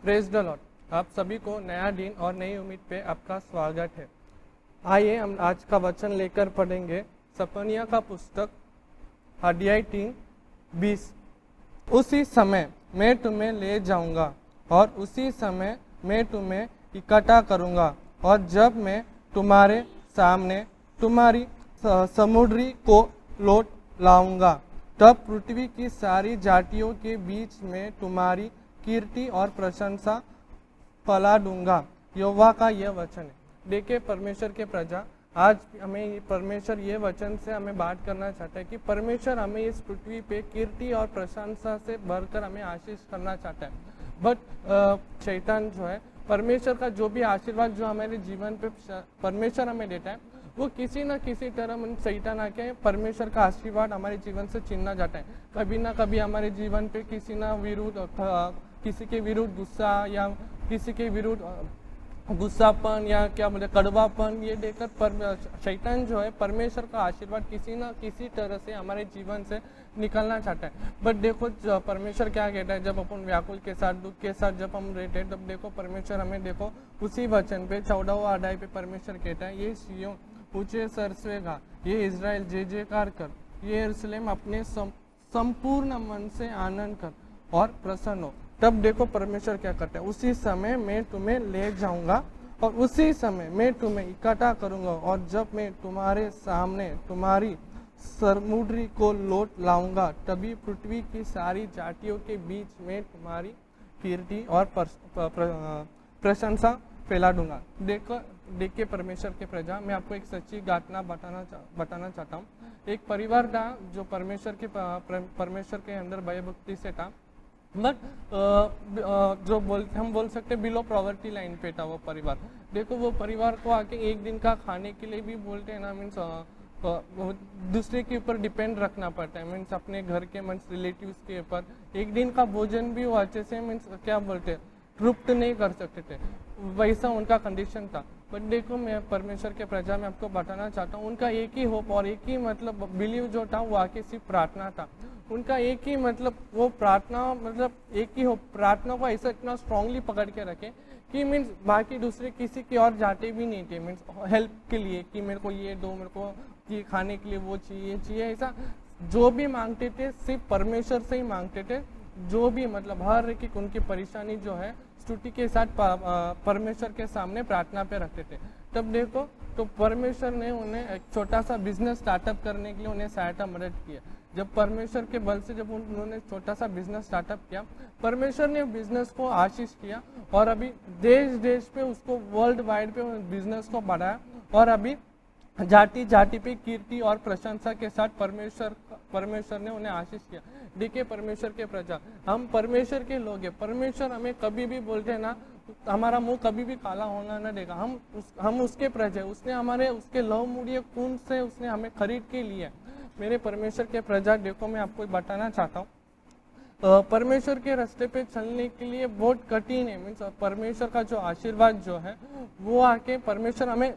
Praise the Lord. आप सभी को नया दिन और नई उम्मीद पे आपका स्वागत है। आइए हम आज का वचन लेकर पढ़ेंगे सपनिया का पुस्तक अध्याय 3:20। उसी समय मैं तुम्हें ले जाऊंगा और उसी समय मैं तुम्हें इकट्ठा करूंगा, और जब मैं तुम्हारे सामने तुम्हारी समुद्री को लौट लाऊंगा, तब पृथ्वी की सारी जातियों के बीच में तुम्हारी कीर्ति और प्रशंसा फैला दूंगा। यहोवा का यह वचन है। देखिए परमेश्वर के प्रजा, आज हमें परमेश्वर ये वचन से हमें बात करना चाहता है कि परमेश्वर हमें इस पृथ्वी पे कीर्ति और प्रशंसा से भरकर हमें आशीष करना चाहता है। बट शैतान जो है, परमेश्वर का जो भी आशीर्वाद जो हमारे जीवन पे परमेश्वर हमें देता है, वो किसी न किसी तरह शैतान आके परमेश्वर का आशीर्वाद हमारे जीवन से छीनना चाहता है। कभी ना कभी हमारे जीवन पे किसी के विरुद्ध गुस्सा या किसी के विरुद्ध गुस्सापन या क्या बोलते कड़वापन ये देकर शैतान जो है परमेश्वर का आशीर्वाद किसी न किसी तरह से हमारे जीवन से निकलना चाहता है। बट देखो परमेश्वर क्या कहता है, जब अपन व्याकुल के साथ दुख के साथ जब हम रहते हैं, तब देखो परमेश्वर हमें देखो उसी वचन पे 14वां अध्याय पे परमेश्वर कहता है, ये सियोन ऊंचे सरसवेगा, ये इजराइल जय जयकार कर, ये यरूशलेम अपने संपूर्ण मन से आनंद कर और प्रसन्न हो। तब देखो परमेश्वर क्या करता है, उसी समय मैं तुम्हें ले जाऊंगा और उसी समय मैं तुम्हें इकट्ठा करूंगा, और जब मैं तुम्हारे सामने तुम्हारी समुद्री को लौट लाऊंगा, तभी पृथ्वी की सारी जातियों के बीच में तुम्हारी कीर्ति और प्रशंसा फैला दूंगा। देखिए परमेश्वर के प्रजा, मैं आपको एक सच्ची घटना बताना चाहता हूँ। एक परिवार था जो परमेश्वर के अंदर भयभक्ति से था, बट हम बोल सकते बिलो पॉवर्टी लाइन पे था वो परिवार। देखो वो परिवार को आके एक दिन का खाने के लिए भी बोलते हैं ना, मीन्स दूसरे के ऊपर डिपेंड रखना पड़ता है, मीन्स अपने घर के मीन्स रिलेटिव्स के ऊपर एक दिन का भोजन भी वो अच्छे से मीन्स क्या बोलते हैं तृप्त नहीं कर सकते थे, वैसा उनका कंडीशन था। बट देखो मैं परमेश्वर के प्रजा में आपको बताना चाहता हूँ, उनका एक ही होप और एक ही मतलब बिलीव जो था वो आके सिर्फ प्रार्थना था। उनका एक ही मतलब वो प्रार्थना मतलब एक ही होप, प्रार्थना को ऐसा इतना स्ट्रांगली पकड़ के रखे कि मीन्स बाकी दूसरे किसी की और जाते भी नहीं थे, मीन्स हेल्प के लिए कि मेरे को ये दो, मेरे को ये खाने के लिए वो चाहिए, ऐसा जो भी मांगते थे सिर्फ परमेश्वर से ही मांगते थे। जो भी मतलब हर एक उनकी परेशानी जो है स्तुति के साथ परमेश्वर के सामने प्रार्थना पे रखते थे। तब देखो तो परमेश्वर ने उन्हें एक छोटा सा बिजनेस स्टार्टअप करने के लिए उन्हें सहायता मदद किया। जब परमेश्वर के बल से जब उन्होंने छोटा सा बिजनेस स्टार्टअप किया, परमेश्वर ने बिजनेस को आशीष किया और अभी देश देश पे उसको वर्ल्ड वाइड पे बिजनेस को बढ़ाया, और अभी जाति जाति पे कीर्ति और प्रशंसा के साथ परमेश्वर ने उन्हें आशीष किया। देखिए परमेश्वर के प्रजा, हम परमेश्वर के लोग हैं। परमेश्वर हमें कभी भी बोलते हैं ना, हमारा मुंह कभी भी काला होना न देगा। हम उसके प्रजा, उसने हमारे उसके लहूमूल्य खून से उसने हमें खरीद के लिए। मेरे परमेश्वर के प्रजा देखो, मैं आपको बताना चाहता हूँ, परमेश्वर के रास्ते पे चलने के लिए बहुत कठिन है। मीन्स परमेश्वर का जो आशीर्वाद जो है वो आके परमेश्वर हमें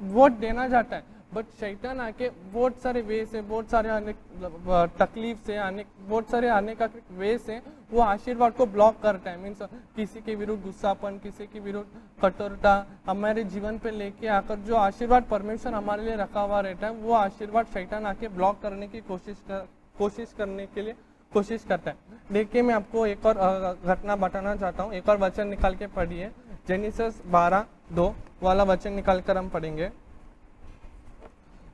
वोट देना चाहता है, बट शैतान आके बहुत सारे वे से, बहुत सारे अनेक तकलीफ से, बहुत सारे आने का वे से वो आशीर्वाद को ब्लॉक करता है। मीन्स किसी के विरुद्ध गुस्सापन, किसी के विरुद्ध कठोरता हमारे जीवन पे लेके आकर जो आशीर्वाद परमेश्वर हमारे लिए रखा हुआ रहता है, वो आशीर्वाद शैतान आके ब्लॉक करने की कोशिश करता है। देखिए मैं आपको एक और घटना बताना चाहता हूँ। एक और वचन निकाल के पढ़िए, जेनेसिस 12:2 वाला वचन निकाल कर हम पढ़ेंगे।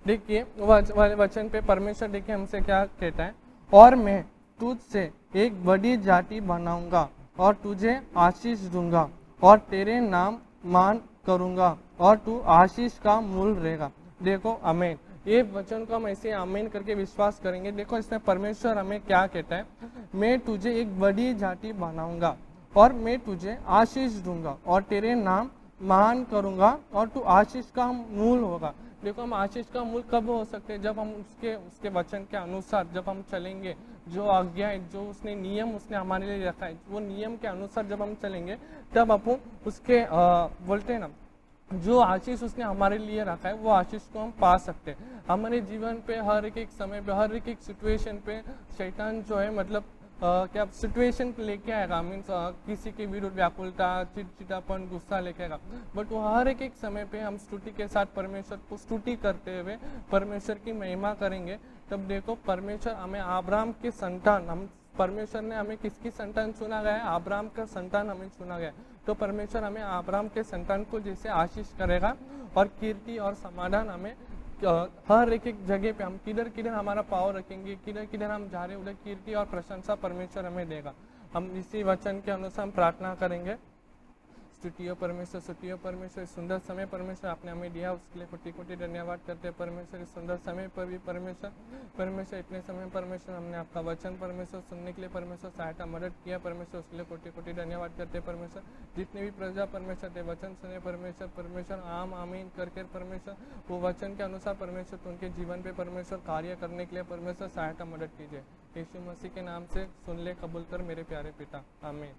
देखिए वचन पे परमेश्वर देखिए हमसे क्या कहता है, और मैं तुझसे एक बड़ी जाति बनाऊंगा और तुझे आशीष दूंगा और तेरे नाम मान करूंगा और तू आशीष का मूल रहेगा। देखो आमीन, ये वचन को हम ऐसे आमीन करके विश्वास करेंगे। देखो इसमें परमेश्वर हमें क्या कहता है, मैं तुझे एक बड़ी जाति बनाऊंगा और मैं तुझे आशीष दूंगा और तेरे नाम महान करूंगा और तू आशीष का मूल होगा। देखो हम आशीष का मूल कब हो सकते हैं, जब हम उसके वचन के अनुसार जब हम चलेंगे, जो आज्ञा है, जो उसने नियम उसने हमारे लिए रखा है, वो नियम के अनुसार जब हम चलेंगे, तब अपन उसके बोलते हैं ना, जो आशीष उसने हमारे लिए रखा है वो आशीष को हम पा सकते हैं। हमारे जीवन पे हर एक समय पे, हर एक सिचुएशन पे शैतान जो है मतलब क्या सिचुएशन लेके आएगा, मीन्स किसी के विरुद्ध व्याकुलता, चिड़चिड़ापन, गुस्सा लेके आएगा, बट वो हर एक समय पे हम स्तुति के साथ परमेश्वर को स्तुति करते हुए परमेश्वर की महिमा करेंगे। तब देखो परमेश्वर हमें अब्राहम के संतान, हम परमेश्वर ने हमें किसकी संतान चुना गया है, अब्राहम का संतान हमें चुना गया है। तो परमेश्वर हमें अब्राहम के संतान को जैसे आशीष करेगा और कीर्ति और समाधान हमें हर एक जगह पे हम किधर किधर हमारा पावर रखेंगे, किधर किधर हम जा रहे उधर कीर्ति और प्रशंसा परमेश्वर हमें देगा। हम इसी वचन के अनुसार हम प्रार्थना करेंगे। स्तुतियो परमेश्वर, स्तुतियो परमेश्वर, सुंदर समय परमेश्वर आपने हमें दिया, उसके लिए कोटि कोटि धन्यवाद करते हैं परमेश्वर। इस सुंदर समय पर भी परमेश्वर इतने समय परमेश्वर हमने आपका वचन परमेश्वर सुनने के लिए परमेश्वर सहायता मदद किया परमेश्वर, उसके लिए कोटि कोटि धन्यवाद करते हैं परमेश्वर। जितने भी प्रजा परमेश्वर ते वचन सुने परमेश्वर आम आमीन करके परमेश्वर वो वचन के अनुसार परमेश्वर उनके जीवन पे परमेश्वर कार्य करने के लिए परमेश्वर सहायता मदद कीजिए। यीशु मसीह के नाम से सुन ले, कबूल कर मेरे प्यारे पिता, आमीन।